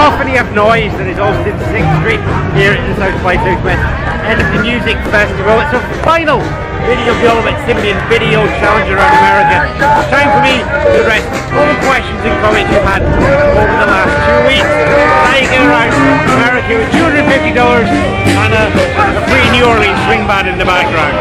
awfully of noise that is hosted 6th Street here in the South by Southwest end of the music festival. It's a final video of the All About Symbian video challenge around America. It's time for me to address all the questions and comments you've had over the last 2 weeks. How you get around America with $250 and a free New Orleans swing band in the background.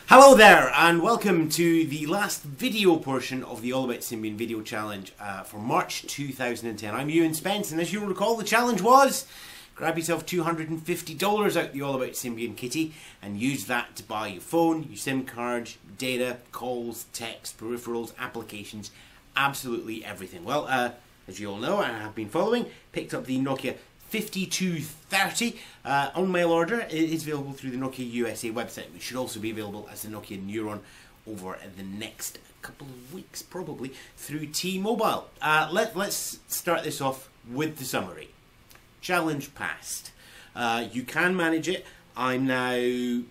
Hello there and welcome to the last video portion of the All About Symbian video challenge for March 2010. I'm Ewan Spence, and as you'll recall, the challenge was grab yourself $250 out the All About Symbian kitty and use that to buy your phone, your SIM card, data, calls, text, peripherals, applications, absolutely everything. Well, as you all know and have been following, picked up the Nokia 5230 on mail order. It is available through the Nokia USA website, which should also be available as the Nokia Neuron over the next couple of weeks, probably through T-Mobile. Let's start this off with the summary. Challenge passed. You can manage it. I'm now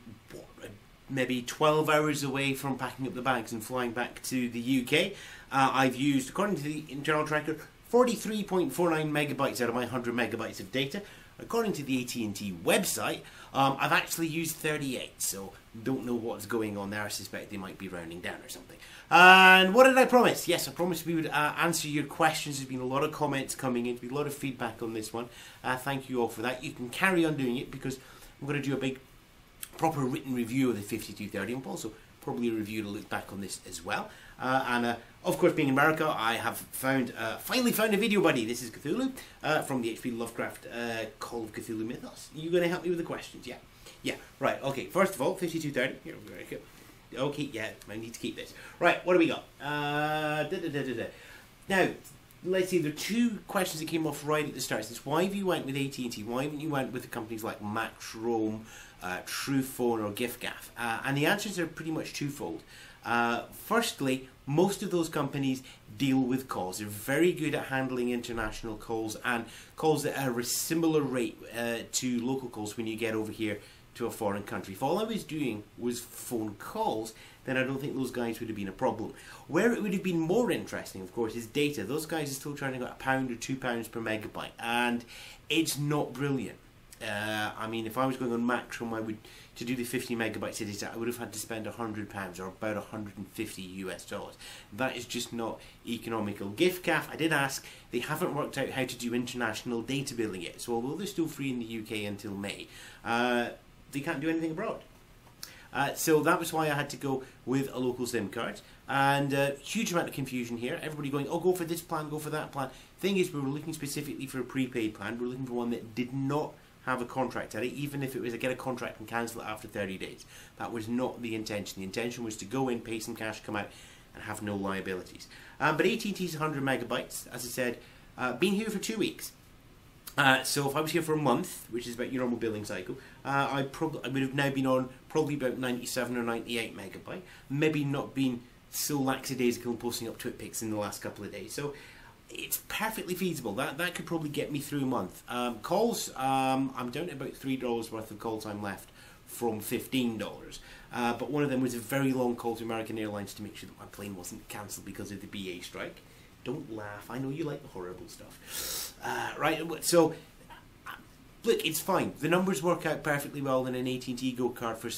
maybe 12 hours away from packing up the bags and flying back to the UK. I've used, according to the internal tracker, 43.49 megabytes out of my 100 megabytes of data. According to the AT&T website, I've actually used 38, so don't know what's going on there. I suspect they might be rounding down or something. And what did I promise? Yes, I promised we would answer your questions. There's been a lot of comments coming in, there's been a lot of feedback on this one. Thank you all for that. You can carry on doing it because I'm going to do a big proper written review of the 5230 and also probably a review to look back on this as well. Of course, being in America, I have finally found a video buddy. This is Cthulhu from the H.P. Lovecraft Call of Cthulhu Mythos. Are you going to help me with the questions? Yeah. Yeah, right, okay. First of all, 5230. Here, very good. Okay, yeah, I need to keep this. Right, what do we got? Now, let's see, there are two questions that came off right at the start. It's why have you went with AT&T? Why haven't you went with the companies like Max Roam, Truephone or giffgaff? And the answers are pretty much twofold. Firstly, most of those companies deal with calls. They're very good at handling international calls and calls that are a similar rate to local calls when you get over here to a foreign country. If all I was doing was phone calls, then I don't think those guys would have been a problem. Where it would have been more interesting, of course, is data. Those guys are still trying to get £1 or £2 per megabyte, and it's not brilliant. I mean, if I was going on Maxroom, to do the 50 megabytes of data, I would have had to spend £100 or about 150 US dollars. That is just not economical. giffgaff, I did ask, they haven't worked out how to do international data billing yet. So although they're still free in the UK until May, they can't do anything abroad. So that was why I had to go with a local SIM card. And huge amount of confusion here. Everybody going, oh, go for this plan, go for that plan. Thing is, we were looking specifically for a prepaid plan. We were looking for one that did not have a contract at it, even if it was a get a contract and cancel it after 30 days. That was not the intention. The intention was to go in, pay some cash, come out, and have no liabilities. But AT&T's 100 megabytes, as I said, been here for 2 weeks. So if I was here for a month, which is about your normal billing cycle, I would have now been on probably about 97 or 98 megabyte. Maybe not been so lackadaisical and posting up twit pics in the last couple of days. So it's perfectly feasible. That could probably get me through a month. Calls, I'm down to about $3 worth of call time left from $15. But one of them was a very long call to American Airlines to make sure that my plane wasn't cancelled because of the BA strike. Don't laugh. I know you like the horrible stuff. Right, so look, it's fine. The numbers work out perfectly well in an AT&T Go card for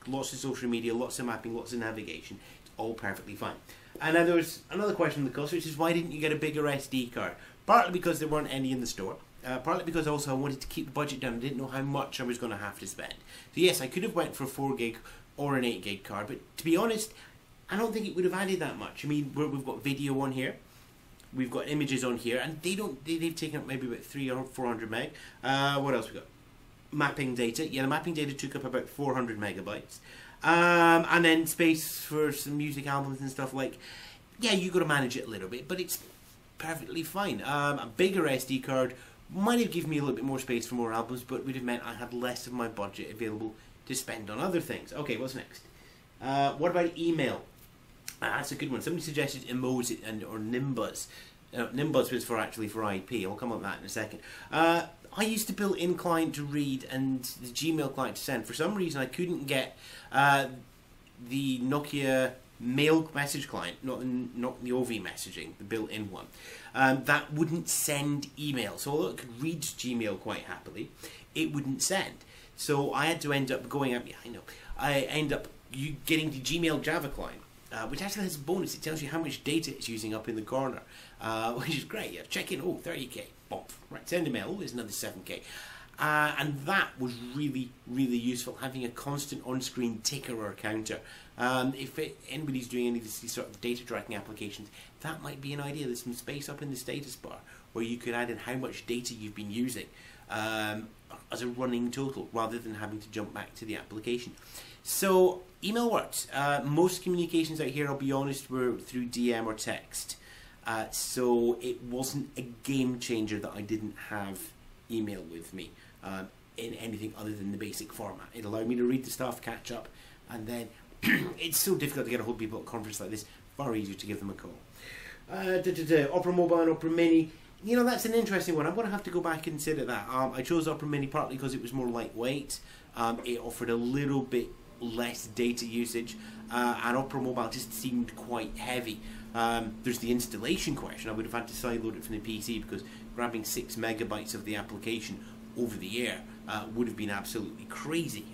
lots of social media, lots of mapping, lots of navigation. It's all perfectly fine. And now there's another question on the cost, which is why didn't you get a bigger SD card? Partly because there weren't any in the store. Partly because also I wanted to keep the budget down. I didn't know how much I was going to have to spend. So yes, I could have went for a 4 gig or an 8 gig card, but to be honest, I don't think it would have added that much. I mean, we've got video on here. We've got images on here, and they've taken up maybe about 300 or 400 meg. What else we got? Mapping data. Yeah, the mapping data took up about 400 megabytes. And then space for some music albums and stuff like. Yeah, you got to manage it a little bit, but it's perfectly fine. A bigger SD card might have given me a little bit more space for more albums, but would have meant I had less of my budget available to spend on other things. Okay, what's next? What about email? That's a good one. Somebody suggested emoji or Nimbus. Nimbus was actually for IP. I'll come on to that in a second. I used the built-in client to read and the Gmail client to send. For some reason, I couldn't get the Nokia mail message client, not the OV messaging, the built-in one. That wouldn't send email. So although it could read Gmail quite happily, it wouldn't send. So I had to end up going up. Yeah, I know. I end up getting the Gmail Java client, which actually has a bonus. It tells you how much data it's using up in the corner, which is great. Yeah, check in. Oh, 30k. Boom. Right, send a mail. Oh, there's another 7k. And that was really, really useful, having a constant on-screen ticker or counter. If anybody's doing any of these sort of data tracking applications, that might be an idea. There's some space up in the status bar where you could add in how much data you've been using as a running total, rather than having to jump back to the application. So email works. Most communications out here, I'll be honest, were through DM or text. So it wasn't a game changer that I didn't have email with me in anything other than the basic format. It allowed me to read the stuff, catch up, and then it's so difficult to get a hold of people at a conference like this. Far easier to give them a call. Opera Mobile and Opera Mini. You know, that's an interesting one. I'm going to have to go back and consider that. I chose Opera Mini partly because it was more lightweight. It offered a little bit less data usage, and Opera Mobile just seemed quite heavy. There's the installation question. I would have had to sideload it from the PC because grabbing 6 megabytes of the application over the air would have been absolutely crazy.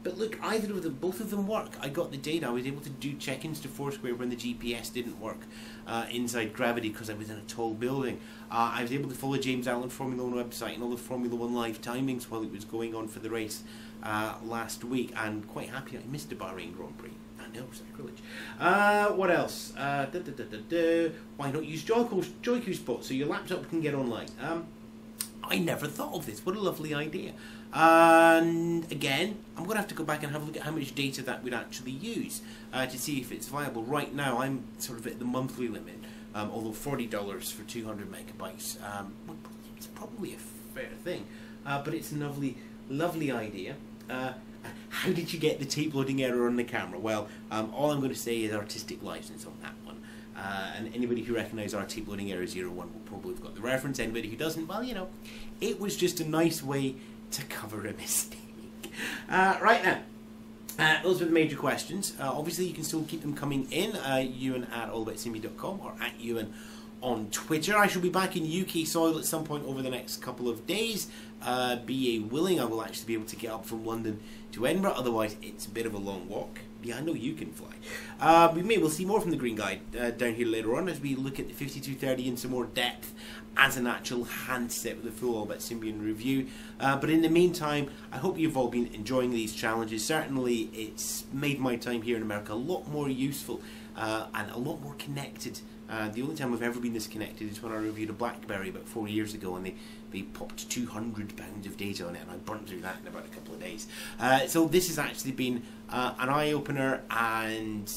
But look, either of them, both of them work. I got the data. I was able to do check-ins to Foursquare when the GPS didn't work inside Gravity because I was in a tall building. I was able to follow James Allen Formula 1 website and all the Formula 1 live timings while it was going on for the race last week, and quite happy I missed the Bahrain Grand Prix. I know, sacrilege. What else? Why not use Joiku Spot so your laptop can get online? I never thought of this. What a lovely idea. And again, I'm going to have to go back and have a look at how much data that would actually use to see if it's viable. Right now, I'm sort of at the monthly limit, although $40 for 200 megabytes, it's probably a fair thing. But it's a lovely, lovely idea. How did you get the tape loading error on the camera? Well, all I'm going to say is artistic license on that one. And anybody who recognised our tape loading error 01 will probably have got the reference. Anybody who doesn't, well, you know, it was just a nice way to cover a mistake. Right now, those are the major questions. Obviously, you can still keep them coming in. Ewan at allaboutSymbian.com or at Ewan on Twitter. I shall be back in UK soil at some point over the next couple of days. BA willing, I will actually be able to get up from London to Edinburgh. Otherwise, it's a bit of a long walk. Yeah, I know you can fly. We'll see more from the Green Guide down here later on as we look at the 5230 in some more depth as an actual handset with a full All About Symbian review. But in the meantime, I hope you've all been enjoying these challenges. Certainly, it's made my time here in America a lot more useful and a lot more connected. The only time I've ever been this connected is when I reviewed a BlackBerry about 4 years ago, and they popped £200 of data on it, and I burnt through that in about a couple of days. So this has actually been an eye-opener, and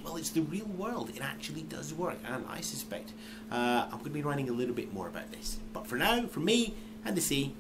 well, it's the real world. It actually does work, and I suspect I'm going to be writing a little bit more about this. But for now, from me and the sea,